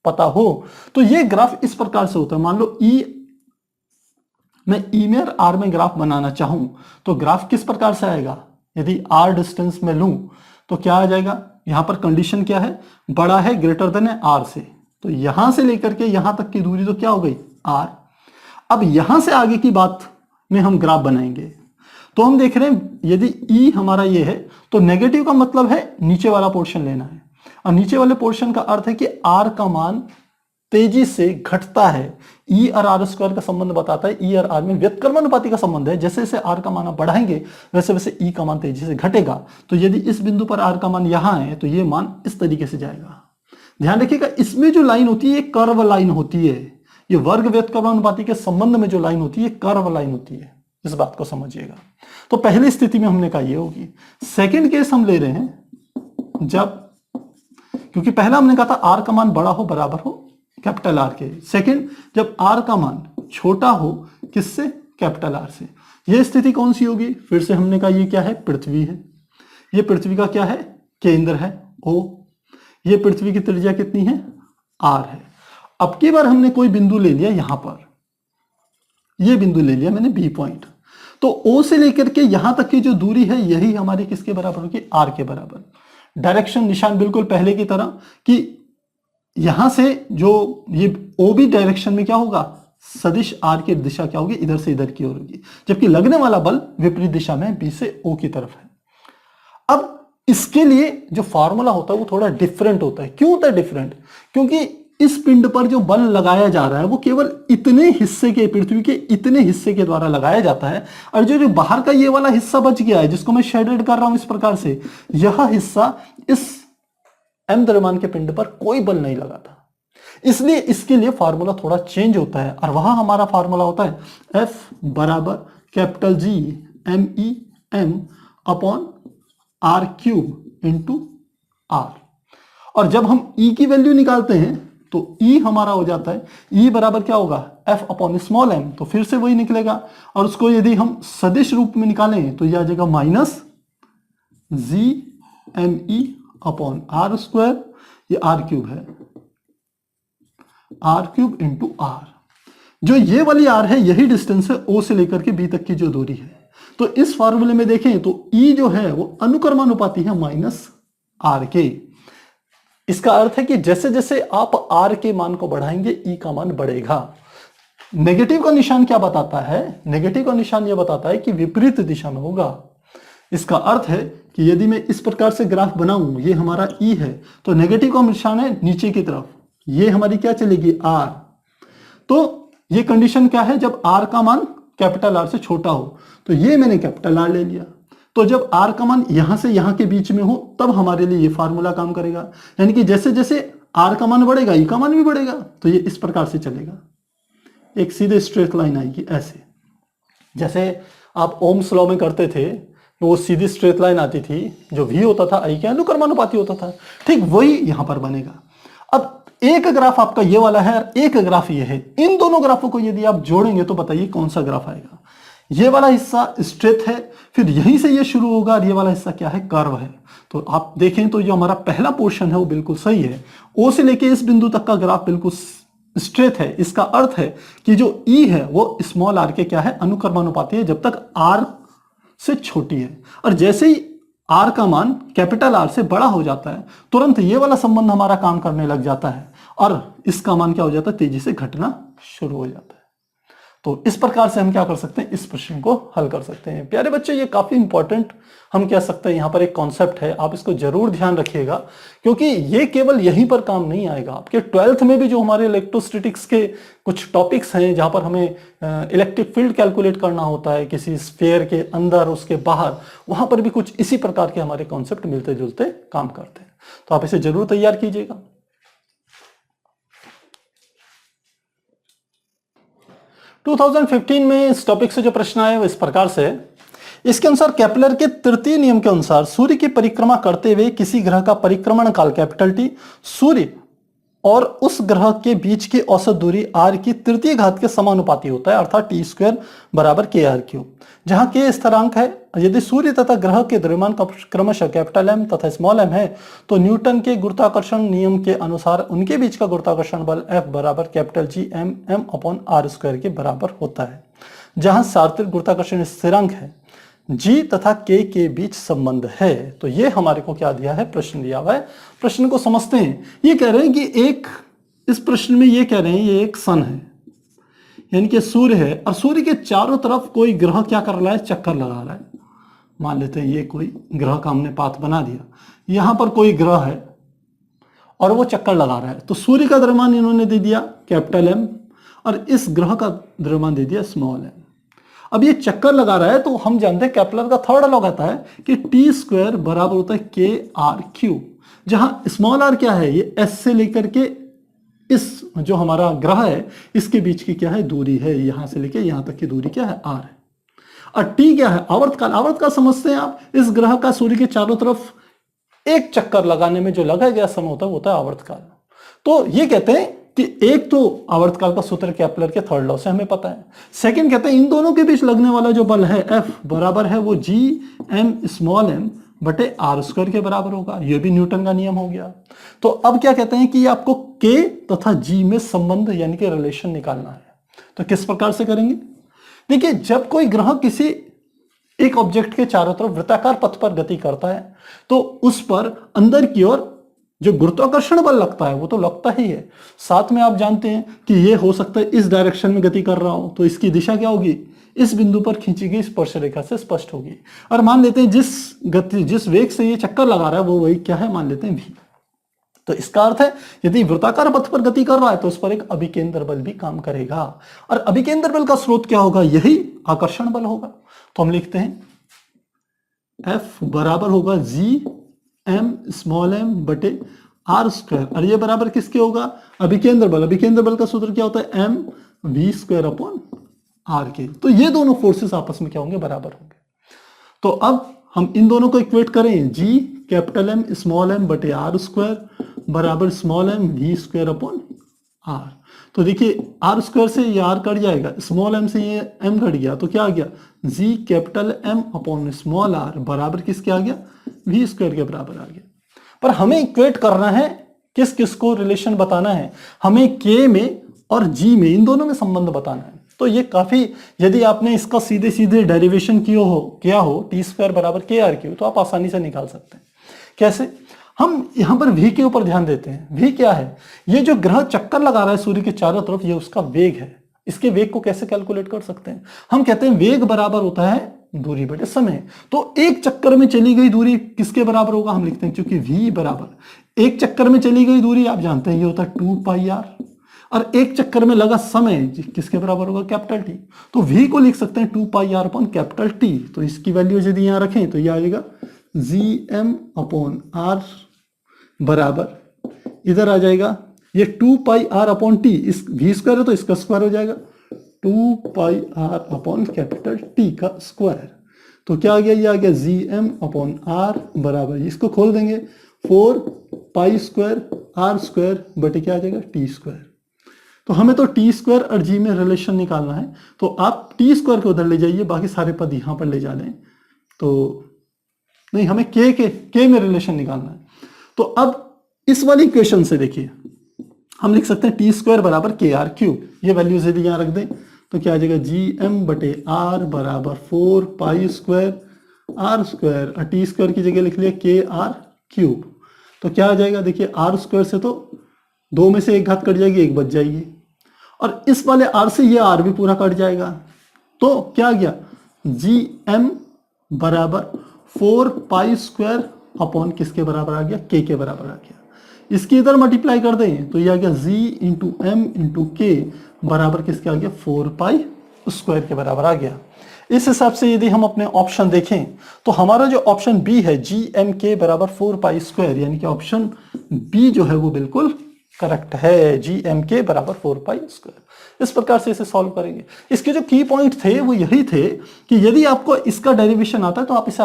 पता हो तो ये ग्राफ इस प्रकार से होता है। मान लो मैं E में और R में ग्राफ बनाना चाहूं तो ग्राफ किस प्रकार से आएगा, यदि R डिस्टेंस में लूं तो क्या आ जाएगा, यहां पर कंडीशन क्या है, बड़ा है ग्रेटर देन है R से, तो यहां से लेकर के यहां तक की दूरी तो क्या हो गई R। अब यहां से आगे की बात में हम ग्राफ बनाएंगे, तो हम देख रहे हैं यदि E हमारा ये है तो नेगेटिव का मतलब है नीचे वाला पोर्शन लेना है, और नीचे वाले पोर्शन का अर्थ है कि R का मान तेजी से घटता है। E और r² का संबंध बताता है, E और R में व्युत्क्रमानुपाती का संबंध है, जैसे जैसे R का मान आप बढ़ाएंगे वैसे वैसे E का मान तेजी से घटेगा। तो यदि इस बिंदु पर R का मान यहां है तो ये मान इस तरीके से जाएगा। ध्यान रखिएगा इसमें जो लाइन होती है ये कर्व लाइन होती है, ये वर्ग व्युत्क्रमानुपाती के संबंध में जो लाइन होती है कर्व लाइन होती है, इस बात को समझिएगा। तो पहली स्थिति में हमने कहा ये होगी। सेकेंड केस हम ले रहे हैं जब, क्योंकि पहला हमने कहा था R का मान बड़ा हो बराबर हो कैपिटल R के, सेकंड जब R का मान छोटा हो किससे, कैपिटल R से। यह स्थिति कौन सी होगी, फिर से हमने कहा ये क्या है, पृथ्वी है, ये पृथ्वी का क्या है, केंद्र है O, ये पृथ्वी की त्रिज्या कितनी है R है। अब की बार हमने कोई बिंदु ले लिया, यहां पर ये बिंदु ले लिया मैंने B पॉइंट, तो O से लेकर के यहां तक की जो दूरी है यही हमारी किसके बराबर होगी, R के बराबर। डायरेक्शन निशान बिल्कुल पहले की तरह कि यहां से जो ये OB डायरेक्शन में क्या होगा, सदिश R की दिशा क्या होगी, इधर से इधर की ओर होगी, जबकि लगने वाला बल विपरीत दिशा में B से O की तरफ है। अब इसके लिए जो फार्मूला होता है वो थोड़ा डिफरेंट होता है। क्यों होता है डिफरेंट, क्योंकि इस पिंड पर जो बल लगाया जा रहा है वो केवल इतने हिस्से के, पृथ्वी के इतने हिस्से के द्वारा लगाया जाता है, और जो बाहर का ये वाला हिस्सा बच गया है जिसको मैं शेडेड कर रहा हूं इस प्रकार से, यह हिस्सा इस m द्रव्यमान के पिंड पर कोई बल नहीं लगा था। इसलिए इसके लिए फार्मूला थोड़ा चेंज होता है, और वहां हमारा फार्मूला होता है F बराबर capital G MEM upon r³ into R। और जब हम E की वैल्यू निकालते हैं तो E हमारा हो जाता है, E बराबर क्या होगा, F अपॉन स्मॉल m, तो फिर से वही निकलेगा, और उसको यदि हम सदिश रूप में निकालें तो यह आ जाएगा माइनस GME अपॉन r², ये r³ है, r³ इंटू R। जो ये वाली R है यही डिस्टेंस है O से लेकर के B तक की जो दूरी है। तो इस फार्मूले में देखें तो E जो है वो अनुक्रमानुपाती है -R के। इसका अर्थ है कि जैसे जैसे आप R के मान को बढ़ाएंगे E का मान बढ़ेगा। नेगेटिव का निशान क्या बताता है, नेगेटिव का निशान यह बताता है कि विपरीत दिशा में होगा। इसका अर्थ है कि यदि मैं इस प्रकार से ग्राफ बनाऊं, ये हमारा E है, तो नेगेटिव का निशान है नीचे की तरफ, ये हमारी क्या चलेगी R। तो ये कंडीशन क्या है, जब R का मान कैपिटल R से छोटा हो, तो ये मैंने कैपिटल R ले लिया। तो जब R का मान यहां से यहां के बीच में हो तब हमारे लिए ये फार्मूला काम करेगा, यानी कि जैसे जैसे R का मान बढ़ेगा E का मान भी बढ़ेगा, तो ये इस प्रकार से चलेगा, एक सीधे स्ट्रेट लाइन आएगी ऐसे, जैसे आप ओम्स लॉ में करते थे वो सीधी स्ट्रेट लाइन आती थी, जो V होता था I के अनुक्रमानुपाती होता था, ठीक वही यहां पर बनेगा। अब एक ग्राफ आपका ये वाला है और एक ग्राफ ये है, इन दोनों ग्राफों को यदि आप जोड़ेंगे तो बताइए कौन सा ग्राफ आएगा। ये वाला हिस्सा स्ट्रेट है, फिर यहीं से ये शुरू होगा और ये वाला हिस्सा क्या है, कर्व है। तो आप देखें तो जो हमारा पहला पोर्शन है वो बिल्कुल सही है, ओ से लेके इस बिंदु तक का ग्राफ बिल्कुल स्ट्रेट है। इसका अर्थ है कि जो ई है वो स्मॉल आर के क्या है, अनुक्रमानुपाती है जब तक आर से छोटी है। और जैसे ही आर का मान कैपिटल आर से बड़ा हो जाता है तुरंत ये वाला संबंध हमारा काम करने लग जाता है और इसका मान क्या हो जाता है, तेजी से घटना शुरू हो जाता है। तो इस प्रकार से हम क्या कर सकते हैं, इस प्रश्न को हल कर सकते हैं। प्यारे बच्चों, ये काफी इंपॉर्टेंट हम कह सकते हैं यहाँ पर एक कॉन्सेप्ट है, आप इसको जरूर ध्यान रखिएगा क्योंकि ये केवल यहीं पर काम नहीं आएगा। आपके 12th में भी जो हमारे इलेक्ट्रोस्टैटिक्स के कुछ टॉपिक्स हैं जहां पर हमें इलेक्ट्रिक फील्ड कैलकुलेट करना होता है किसी स्फीयर के अंदर उसके बाहर, वहां पर भी कुछ इसी प्रकार के हमारे कॉन्सेप्ट मिलते जुलते काम करते हैं। तो आप इसे जरूर तैयार कीजिएगा। 2015 में इस टॉपिक से जो प्रश्न आया वो इस प्रकार से है। इसके अनुसार केपलर के तृतीय नियम के अनुसार सूर्य की परिक्रमा करते हुए किसी ग्रह का परिक्रमण काल कैपिटल टी, सूर्य और उस ग्रह के बीच की औसत दूरी आर की तृतीय घात के समानुपाती होता है, अर्थात टी स्क्वायर बराबर के आर क्यूब, जहां के स्थिरांक है। यदि सूर्य तथा ग्रह के द्रव्यमान का क्रमशः कैपिटल एम तथा स्मॉल एम है तो न्यूटन के गुरुत्वाकर्षण नियम के अनुसार उनके बीच का गुरुत्वाकर्षण बल एफ बराबर capital G M M upon R square के बराबर होता है, जहां सार्वत्रिक गुरुत्वाकर्षण स्थिरांक है, जी तथा के बीच संबंध है। तो ये हमारे को क्या दिया है, प्रश्न दिया हुआ है। प्रश्न को समझते हैं। ये कह रहे हैं कि एक, इस प्रश्न में ये कह रहे हैं ये एक सन है, यानी कि सूर्य है और सूर्य के चारों तरफ कोई ग्रह क्या कर रहा है, चक्कर लगा रहा है। मान लेते हैं ये कोई ग्रह का हमने पाथ बना दिया, यहां पर कोई ग्रह है और वो चक्कर लगा रहा है। तो सूर्य का द्रव्यमान इन्होंने दे दिया कैपिटल एम और इस ग्रह का द्रव्यमान दे दिया स्मॉल एम। अब ये चक्कर लगा रहा है तो हम जानते हैं केपलर का थर्ड लॉ कहता है कि टी स्क्वायर बराबर होता है के आर क्यूब, जहां स्मॉल आर क्या है, ये एस से लेकर के इस जो हमारा ग्रह है इसके बीच की क्या है, दूरी है, यहां से लेकर यहां तक की दूरी क्या है, आर है। और टी क्या है, आवर्तकाल। आवर्तकाल समझते हैं आप, इस ग्रह का सूर्य के चारों तरफ एक चक्कर लगाने में जो लगाया गया समय होता है वो होता है आवर्तकाल। तो ये कहते हैं कि एक तो आवर्तकाल का सूत्र केपलर के थर्ड लॉ से हमें पता है। सेकंड कहते हैं इन दोनों के बीच लगने वाला जो बल है एफ बराबर है वो जी एम स्मॉल एम बटे आर स्क्वायर के बराबर होगा। ये भी न्यूटन का नियम हो गया। तो अब क्या कहते हैं कि आपको के तथा जी में संबंध यानी कि रिलेशन निकालना है। तो किस प्रकार से करेंगे, देखिए जब कोई ग्रह किसी एक ऑब्जेक्ट के चारों तरफ वृत्ताकार पथ पर गति करता है तो उस पर अंदर की ओर जो गुरुत्वाकर्षण बल लगता है वो तो लगता ही है, साथ में आप जानते हैं कि ये हो सकता है इस डायरेक्शन में गति कर रहा हो तो इसकी दिशा क्या होगी, इस बिंदु पर खींची गई स्पर्श रेखा से स्पष्ट होगी। और मान लेते हैं जिस वेग से ये चक्कर लगा रहा है वो वही क्या है, मान लेते हैं v। तो इसका अर्थ है यदि वृत्ताकार पथ पर गति कर रहा है तो उस पर एक अभिकेंद्र बल भी काम करेगा और अभिकेंद्र बल का स्रोत क्या होगा, यही आकर्षण बल होगा। तो हम लिखते हैं F बराबर होगा जी एम स्मॉल एम बटे आर स्क्वायर और ये बराबर किसके होगा, अभिकेंद्र बल। अभिकेंद्र बल का सूत्र क्या होता है, M we square upon R के। तो ये दोनों फोर्सेस आपस में क्या होंगे, बराबर होंगे। तो अब हम इन दोनों को इक्वेट करें, G capital M small M बटे आर स्क्वायर बराबर small m we square upon R. तो देखिए आर स्क्वायर से ये आर कट जाएगा, स्मॉल एम से ये एम कट गया, तो क्या आ गया, G capital M upon small R बराबर किसके आ गया, वी स्क्वायर के बराबर आ गया। पर हमें इक्वेट करना है, किस किस को रिलेशन बताना है, हमें के में और जी में, इन दोनों में संबंध बताना है। तो ये काफी, यदि आपने इसका सीधे सीधे डेरिवेशन किया हो टी स्क्वायर बराबर के आर क्यू, तो आप आसानी से निकाल सकते हैं। कैसे, हम यहां पर v के ऊपर ध्यान देते हैं। v क्या है, ये जो ग्रह चक्कर लगा रहा है सूर्य के चारों तरफ, ये उसका वेग है। इसके वेग को कैसे कैलकुलेट कर सकते हैं, हम कहते हैं वेग बराबर होता है दूरी बटे समय। तो एक चक्कर में चली गई दूरी किसके बराबर होगा, हम लिखते हैं क्योंकि v बराबर एक चक्कर में चली गई दूरी आप जानते हैं ये होता है 2 पाई आर, और एक चक्कर में लगा समय किसके बराबर होगा, कैपिटल टी। तो v को लिख सकते हैं 2 पाई आर अपॉन कैपिटल टी। तो इसकी वैल्यू यदि यहां रखें तो ये आ जाएगा जी एम अपॉन आर बराबर, इधर आ जाएगा ये 2 पाई आर अपॉन टी, इस v स्क्वायर है तो इसका स्क्वायर हो जाएगा 2 पाई आर अपॉन कैपिटल टी का स्क्वायर। तो क्या आ गया, ये आ गया जी एम अपॉन आर बराबर, इसको खोल देंगे 4 पाई स्क्वायर आर स्क्वायर बटे क्या आ जाएगा टी स्क्वायर। तो हमें तो टी स्क्वायर और जी में रिलेशन निकालना है, तो आप टी स्क्वायर को उधर ले जाइए, बाकी सारे पद यहां पर ले जा लें। तो नहीं, हमें के में रिलेशन निकालना है। तो अब इस वाली इक्वेशन से देखिए हम लिख सकते हैं टी स्क्वायर बराबर के आर क्यूब, ये वैल्यूज यदि यहां रख दें तो क्या आ जाएगा जी एम बटे आर बराबर 4 पाई स्क्वायर आर स्क्वायर, और टी स्क्वायर की जगह लिख लिया के आर क्यूब। तो क्या आ जाएगा, देखिए आर स्क्वायर से तो 2 में से एक घात कट जाएगी, एक बच जाएगी, और इस वाले आर से ये आर भी पूरा कट जाएगा। तो क्या आ गया, जी एम बराबर 4 पाई स्क्वायर अपॉन किसके बराबर आ गया, के बराबर आ गया। इसकी इधर मल्टीप्लाई कर दें तो ये आ गया जी इंटू एम इंटू के बराबर किसके आ गया, 4 पाई स्क्वायर के बराबर आ गया। इस हिसाब से यदि हम अपने ऑप्शन देखें तो हमारा जो ऑप्शन बी है जी एम के बराबर 4 पाई स्क्वायर, यानी कि ऑप्शन बी जो है वो बिल्कुल करेक्ट है, जी एम के बराबर 4 पाई स्क्वायर। इस प्रकार से इसे सॉल्व करेंगे। इसके जो की पॉइंट थे वो यही थे कि यदि आपको इसका डेरिवेशन आता है तो आप इसे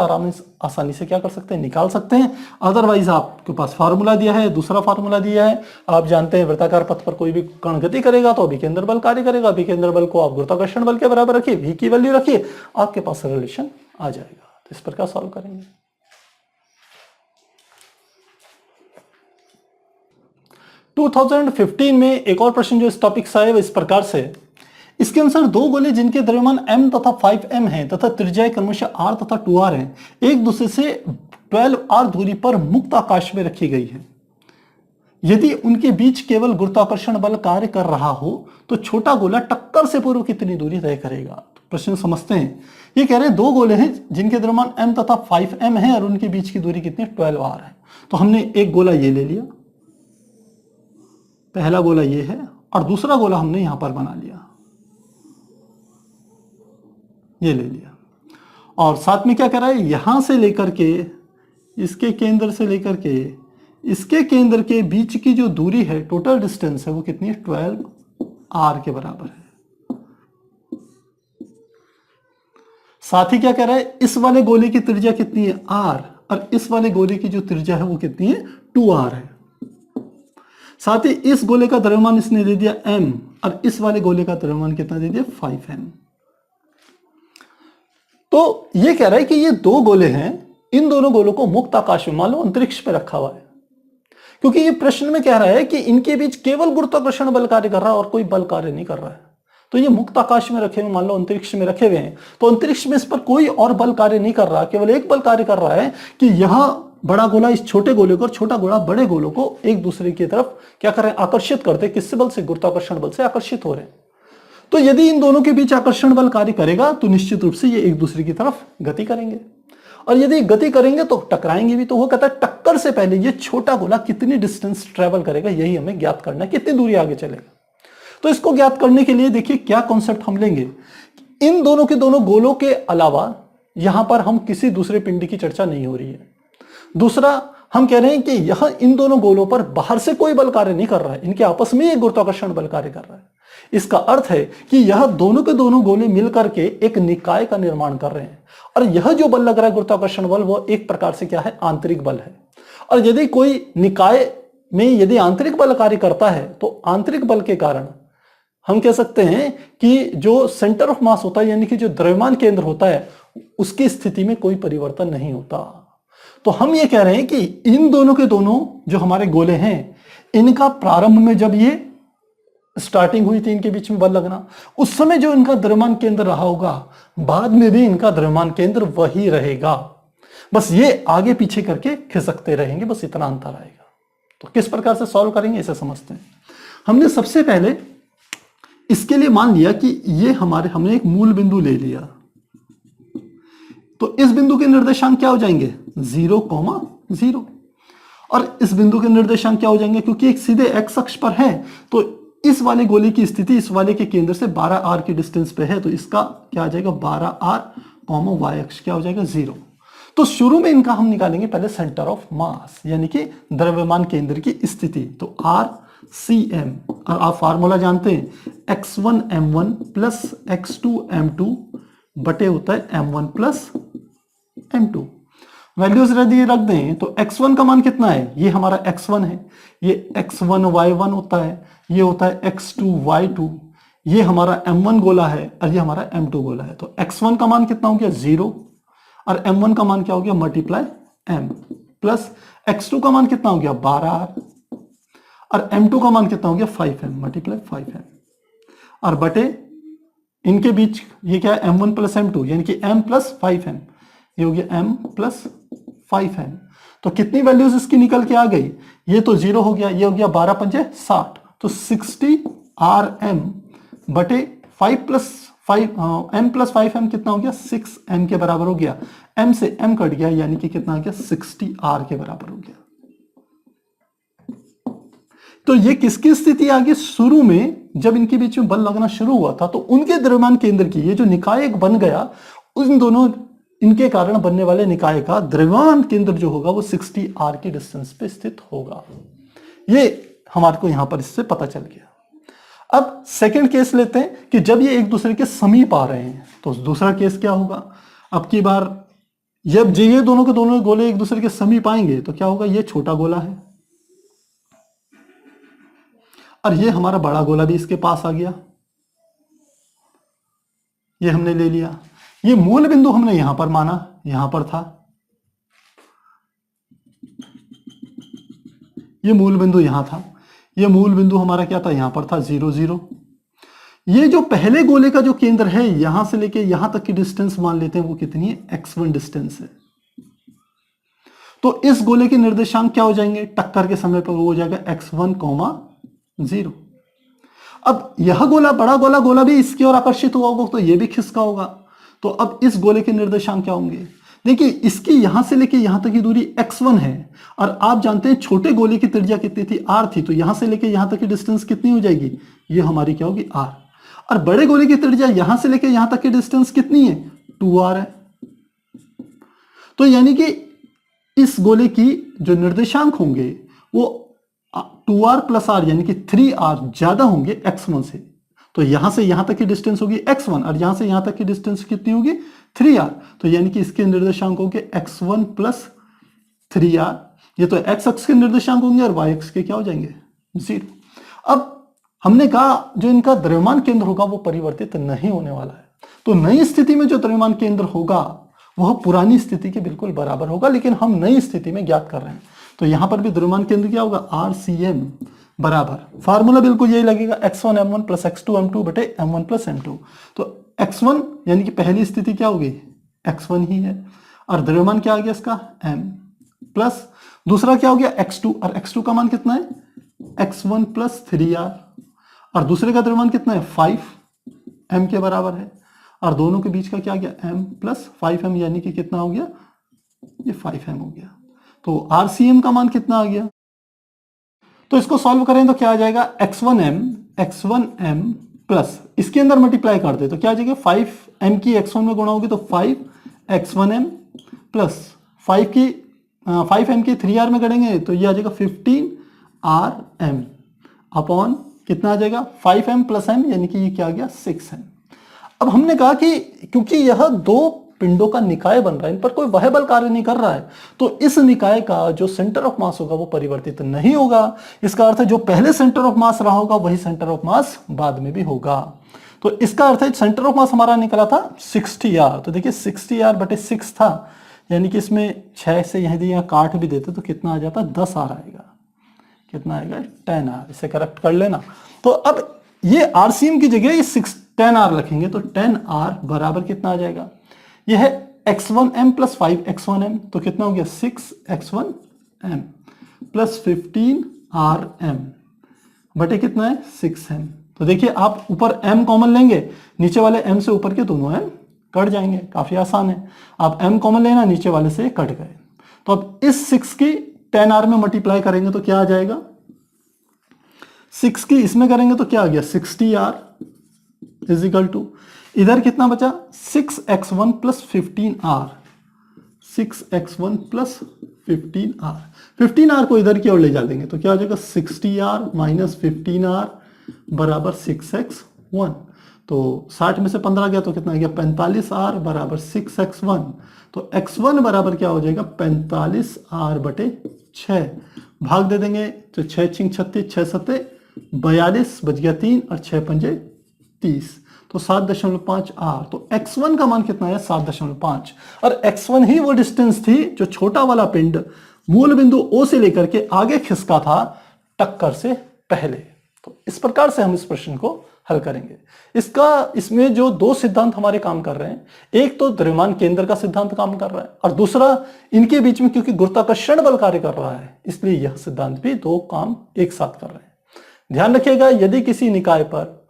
आसानी से क्या कर सकते हैं, निकाल सकते हैं। अदरवाइज आपके पास फार्मूला दिया है, दूसरा फार्मूला दिया है, आप जानते हैं वृत्ताकार पथ पर कोई भी कण गति करेगा तो अभिकेंद्र बल कार्य करेगा, अभिकेंद्र बल को आप गुरुत्वाकर्षण बल के बराबर रखिए, v की वैल्यू रखिए, आपके पास रिलेशन आ जाएगा। तो इस प्रकार सॉल्व करेंगे। 2015 में एक और प्रश्न जो इस टॉपिक से आया वो इस प्रकार से, इसके अनुसार दो गोले जिनके द्रव्यमान m तथा 5m हैं तथा त्रिज्या क्रमशः r तथा 2r हैं, एक दूसरे से 12r दूरी पर मुक्त आकाश में रखी गई है। यदि उनके बीच केवल गुरुत्वाकर्षण बल कार्य कर रहा हो तो छोटा गोला टक्कर से पूर्व कितनी दूरी तय करेगा। तो प्रश्न समझते हैं। ये कह रहे हैं दो गोले हैं जिनके द्रव्यमान m तथा 5m है और उनके बीच की दूरी कितनी 12r है। तो हमने एक गोला ये ले लिया, पहला गोला ये है, और दूसरा गोला हमने यहां पर बना लिया, ये ले लिया। और साथ में क्या कर रहा है, यहां से लेकर के इसके केंद्र से लेकर के इसके केंद्र के बीच की जो दूरी है, टोटल डिस्टेंस है, वो कितनी है, 12r के बराबर है। साथ ही क्या कह रहा है, इस वाले गोले की त्रिज्या कितनी है, r, और इस वाले गोले की जो त्रिज्या है वो कितनी है, 2r है। साथ ही इस गोले का द्रव्यमान इसने दे दिया m, और इस वाले गोले का द्रव्यमान कितना दे दिया, 5m। तो ये कह रहा है कि ये दो गोले हैं, इन दोनों गोलों को मुक्त आकाश में मान लो अंतरिक्ष पे रखा हुआ है, क्योंकि ये प्रश्न में कह रहा है कि इनके बीच केवल गुरुत्वाकर्षण बल कार्य कर रहा है और कोई बल कार्य नहीं कर रहा है। तो ये मुक्त आकाश में रखे हुए, मान लो अंतरिक्ष में रखे हुए हैं, तो अंतरिक्ष में इस पर कोई और बल कार्य नहीं कर रहा, केवल एक बल कार्य कर रहा है कि यह बड़ा गोला इस छोटे गोले को और छोटा गोला बड़े गोलों को एक दूसरे की तरफ क्या कर रहे हैं, आकर्षित करते हैं। किससे बल से, गुरुत्वाकर्षण बल से आकर्षित हो रहे हैं। तो यदि इन दोनों के बीच आकर्षण बल कार्य करेगा तो निश्चित रूप से ये एक दूसरे की तरफ गति करेंगे, और यदि गति करेंगे तो टकराएंगे भी। तो वो कहता है टक्कर से पहले ये छोटा गोला कितनी डिस्टेंस ट्रेवल करेगा, यही हमें ज्ञात करना है, कितनी दूरी आगे चलेगा। तो इसको ज्ञात करने के लिए देखिए क्या कॉन्सेप्ट हम लेंगे। इन दोनों के दोनों गोलों के अलावा यहां पर हम किसी दूसरे पिंड की चर्चा नहीं हो रही है। दूसरा, हम कह रहे हैं कि यह इन दोनों गोलों पर बाहर से कोई बल कार्य नहीं कर रहा है, इनके आपस में एक गुरुत्वाकर्षण बल कार्य कर रहा है। इसका अर्थ है कि यह दोनों के दोनों गोले मिलकर के एक निकाय का निर्माण कर रहे हैं, और यह जो बल लग रहा है गुरुत्वाकर्षण बल, वो एक प्रकार से क्या है, आंतरिक बल है। और यदि कोई निकाय में यदि आंतरिक बल कार्य करता है तो आंतरिक बल के कारण हम कह सकते हैं कि जो सेंटर ऑफ मास होता है, यानी कि जो द्रव्यमान केंद्र होता है, उसकी स्थिति में कोई परिवर्तन नहीं होता। तो हम ये कह रहे हैं कि इन दोनों के दोनों जो हमारे गोले हैं, इनका प्रारंभ में जब ये स्टार्टिंग हुई थी इनके बीच में बल लगना, उस समय जो इनका द्रव्यमान केंद्र रहा होगा, बाद में भी इनका द्रव्यमान केंद्र वही रहेगा, बस ये आगे पीछे करके खिसकते रहेंगे, बस इतना अंतर आएगा। तो किस प्रकार से सॉल्व करेंगे इसे समझते हैं। हमने सबसे पहले इसके लिए मान लिया कि ये हमने एक मूल बिंदु ले लिया, तो इस बिंदु के निर्देशांक क्या हो जाएंगे, 0,0, और इस बिंदु के निर्देशांक क्या हो जाएंगे, क्योंकि एक सीधे x अक्ष पर है, तो इस वाले गोले की स्थिति इस वाले के केंद्र से 12r की डिस्टेंस पे है, तो इसका क्या आ जाएगा, 12r, y अक्ष क्या हो जाएगा, 0। तो शुरू में इनका हम निकालेंगे पहले सेंटर ऑफ मास, यानी कि द्रव्यमान केंद्र की स्थिति। तो RCM, और आप फार्मूला जानते हैं, x1 m1 plus x2 m2 बटे होता है m1 प्लस m2। वैल्यूज यदि रख दें तो x1 का मान कितना है, ये हमारा x1 है, ये x1 y1 होता है, ये होता है x2 y2, ये हमारा m1 गोला है और ये हमारा m2 गोला है। तो x1 का मान कितना हो गया 0 और m1 का मान क्या हो गया मल्टीप्लाई m, प्लस x2 का मान कितना हो गया 12r और m2 का मान कितना हो गया 5m मल्टीप्लाई 5m और बटे इनके बीच ये क्या है m1 प्लस m2 यानी कि m प्लस 5m, ये हो गया m प्लस 5m। तो कितनी वैल्यूज इसकी निकल के आ गई, ये तो 0 हो गया, ये हो गया 12 पंजे 60, तो 60 rm बटे 5 प्लस 5 m प्लस 5m कितना हो गया 6m के बराबर हो गया, m से m कट गया यानी कि कितना आ गया 60r के बराबर हो गया। तो ये किसकी स्थिति आ गई, शुरू में जब इनके बीच में बल लगना शुरू हुआ था तो उनके द्रव्यमान केंद्र की ये जो निकाय बन गया, उन दोनों इनके कारण बनने वाले निकाय का द्रव्यमान केंद्र जो होगा वो 60r की डिस्टेंस पे स्थित होगा। ये हमारे को यहां पर इससे पता चल गया। अब सेकंड केस लेते हैं कि जब ये एक दूसरे के समीप आ रहे हैं, तो दूसरा केस क्या होगा, अब की बार जब ये दोनों के दोनों गोले एक दूसरे के समीप आएंगे तो क्या होगा, ये छोटा गोला है और ये हमारा बड़ा गोला भी इसके पास आ गया, ये हमने ले लिया। ये मूल बिंदु हमने यहां पर माना, यहां पर था, ये मूल बिंदु यहां था, ये मूल बिंदु हमारा क्या था यहां पर था 0 0। ये जो पहले गोले का जो केंद्र है यहां से लेके यहां तक की डिस्टेंस मान लेते हैं वो कितनी है x1 डिस्टेंस है। तो इस गोले के निर्देशांक क्या हो जाएंगे, टक्कर के समय पर वो हो जाएगा x1, 0। अब यह गोला बड़ा गोला भी इसकी ओर आकर्षित हुआ होगा तो ये भी खिसका होगा, तो अब इस गोले के निर्देशांक क्या होंगे, देखिए इसकी यहां से लेके यहां तक की दूरी x1 है और आप जानते हैं छोटे गोले की त्रिज्या कितनी थी r थी, तो यहां से लेके यहां तक की डिस्टेंस कितनी हो जाएगी, ये हमारी क्या होगी r, और बड़े गोले की त्रिज्या यहां से लेके यहां तक की डिस्टेंस कितनी है 2r है। तो यानी कि इस गोले की जो निर्देशांक होंगे वो 2r प्लस r यानी कि 3r ज्यादा होंगे x1 से, तो यहां से यहां तक की डिस्टेंस होगी x1 और यहां से यहां तक की डिस्टेंस कितनी होगी 3r, तो यानी कि इसके निर्देशांक होंगे x1 प्लस 3r, ये तो x अक्ष के निर्देशांक होंगे और y अक्ष के क्या हो जाएंगे 0। अब हमने कहा जो इनका द्रव्यमान केंद्र होगा वो परिवर्तित नहीं होने वाला है, तो नई स्थिति में जो द्रव्यमान केंद्र होगा वह पुरानी स्थिति के बिल्कुल बराबर होगा, लेकिन हम नई स्थिति में ज्ञात कर रहे हैं। तो यहां पर भी द्रव्यमान केंद्र क्या होगा RCM बराबर, फार्मूला बिल्कुल यही लगेगा x1 m1 plus x2 m2 बटे m1 प्लस m2। तो x1 यानी कि पहली स्थिति क्या होगी x1 ही है और द्रव्यमान क्या आ गया इसका m, प्लस दूसरा क्या हो गया x2 और x2 का मान कितना है x1 प्लस 3r और दूसरे का द्रव्यमान कितना है 5m के बराबर है और दोनों के बीच का क्या गया m प्लस 5m यानी कि कितना हो गया ये 5m हो गया। तो RCM का मान कितना आ गया, तो इसको सॉल्व करें तो क्या आ जाएगा x1m प्लस इसके अंदर मल्टीप्लाई कर दे तो क्या आ जाएगा 5m की x1 में गुणा होगी तो 5x1m प्लस 5m की 3r में करेंगे तो ये आ जाएगा 15rm अपॉन कितना आ जाएगा 5m प्लस m यानी कि ये क्या आ गया 6m। अब हमने कहा कि क्योंकि यह दो पिंडों का निकाय बन रहा है, इन पर कोई वह बल कार्य नहीं कर रहा है, तो इस निकाय का जो सेंटर ऑफ मास होगा वो परिवर्तित नहीं होगा। इसका अर्थ है जो पहले सेंटर ऑफ मास रहा होगा वही सेंटर ऑफ मास बाद में भी होगा। तो इसका अर्थ है सेंटर ऑफ मास हमारा निकला था 60r, तो देखिए 60r बटे 6 था, यानी कि इसमें 6 से यदि यहाँ काट भी देते तो कितना आ जाता 10r आएगा, कितना आएगा 10r, इसे करेक्ट कर लेना। तो अब ये RCM की जगह ये 10r रखेंगे तो 10r बराबर कितना आ जाएगा, यह है x1m प्लस 5x1m, तो कितना हो गया 6x1m प्लस 15rm बटे कितना है 6m। तो देखिए आप ऊपर m कॉमन लेंगे, नीचे वाले m से ऊपर के दोनों m कट जाएंगे, काफी आसान है। आप m कॉमन लेना, नीचे वाले से कट गए, तो अब इस 6 की 10r में मल्टीप्लाई करेंगे तो क्या आ जाएगा, 6 की इसमें करेंगे तो क्या आ गया 60r इज इक्वल टू इधर कितना बचा 6x1 plus 15r, 6x1 plus 15r, 15r को इधर की ओर ले जा देंगे तो क्या हो जाएगा 60r माइनस 15r बराबर 6x1, तो 60 में से 15 गया तो कितना गया 45r बराबर 6x1। तो x1 बराबर क्या हो जाएगा 45r बटे 6। भाग दे देंगे तो 6 छिंग 36, 6 सत्ते 42, बच गया 3 और 6 पंजे 30, तो 7.5 r। तो x1 का मान कितना है 7.5, और x1 ही वो डिस्टेंस थी जो छोटा वाला पिंड मूल बिंदु O से लेकर के आगे खिसका था टक्कर से पहले। तो इस प्रकार से हम इस प्रश्न को हल करेंगे। इसमें जो दो सिद्धांत हमारे काम कर रहे हैं, एक तो द्रव्यमान केंद्र का सिद्धांत काम कर रहा है और दूसरा इनके बीच में क्योंकि गुरुत्वाकर्षण बल कार्य कर रहा है इसलिए यह सिद्धांत भी दो काम एक साथ कर रहे हैं। ध्यान रखिएगा, यदि किसी निकाय पर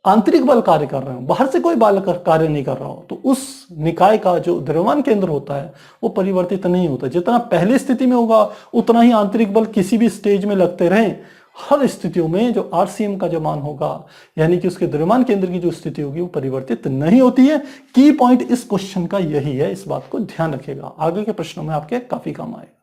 आंतरिक बल कार्य कर रहे हो, बाहर से कोई बल कार्य नहीं कर रहा हो, तो उस निकाय का जो द्रव्यमान केंद्र होता है वो परिवर्तित नहीं होता। जितना पहली स्थिति में होगा उतना ही आंतरिक बल किसी भी स्टेज में लगते रहे, हर स्थितियों में जो आरसीएम का जो मान होगा यानी कि उसके द्रव्यमान केंद्र की जो स्थिति होगी वो परिवर्तित नहीं होती है। की पॉइंट इस क्वेश्चन का यही है, इस बात को ध्यान रखिएगा, आगे के प्रश्नों में आपके काफी काम आएगा।